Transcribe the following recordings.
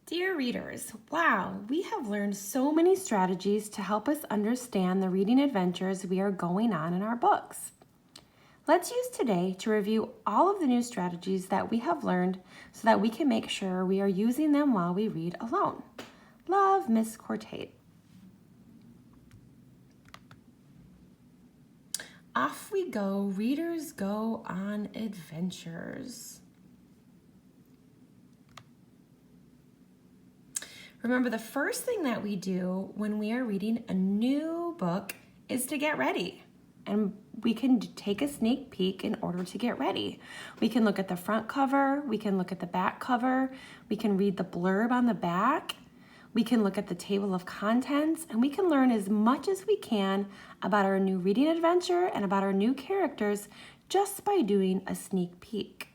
Dear readers, wow, we have learned so many strategies to help us understand the reading adventures we are going on in our books. Let's use today to review all of the new strategies that we have learned so that we can make sure we are using them while we read alone. Love, Miss Cortate. Off we go, readers go on adventures. Remember, the first thing that we do when we are reading a new book is to get ready. And we can take a sneak peek in order to get ready. We can look at the front cover, we can look at the back cover, we can read the blurb on the back, we can look at the table of contents, and we can learn as much as we can about our new reading adventure and about our new characters just by doing a sneak peek.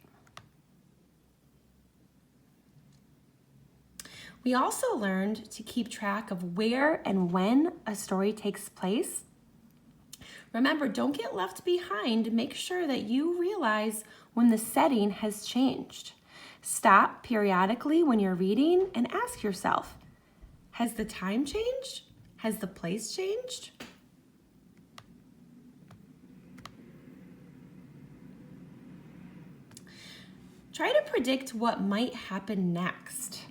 We also learned to keep track of where and when a story takes place. Remember, don't get left behind. Make sure that you realize when the setting has changed. Stop periodically when you're reading and ask yourself, has the time changed? Has the place changed? Try to predict what might happen next.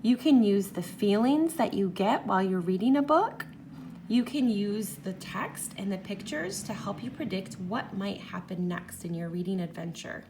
You can use the feelings that you get while you're reading a book. You can use the text and the pictures to help you predict what might happen next in your reading adventure.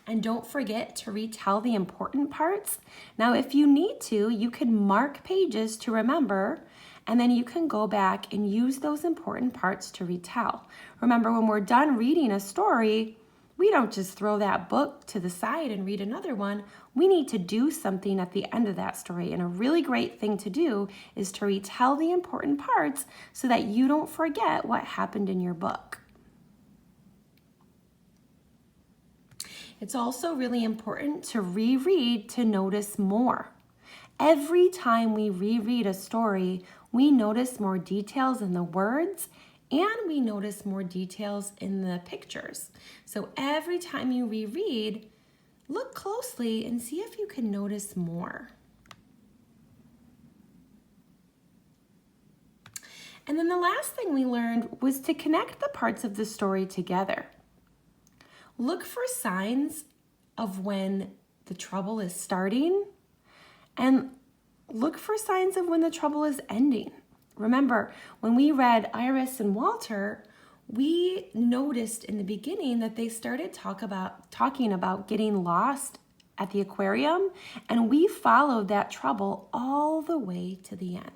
And don't forget to retell the important parts. Now, if you need to, you can mark pages to remember, and then you can go back and use those important parts to retell. Remember, when we're done reading a story, we don't just throw that book to the side and read another one. We need to do something at the end of that story. And a really great thing to do is to retell the important parts so that you don't forget what happened in your book. It's also really important to reread to notice more. Every time we reread a story, we notice more details in the words and we notice more details in the pictures. So every time you reread, look closely and see if you can notice more. And then the last thing we learned was to connect the parts of the story together. Look for signs of when the trouble is starting and look for signs of when the trouble is ending. Remember, when we read Iris and Walter, we noticed in the beginning that they started talking about getting lost at the aquarium, and we followed that trouble all the way to the end.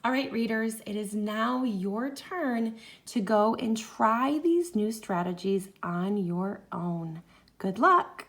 All right, readers, it is now your turn to go and try these new strategies on your own. Good luck.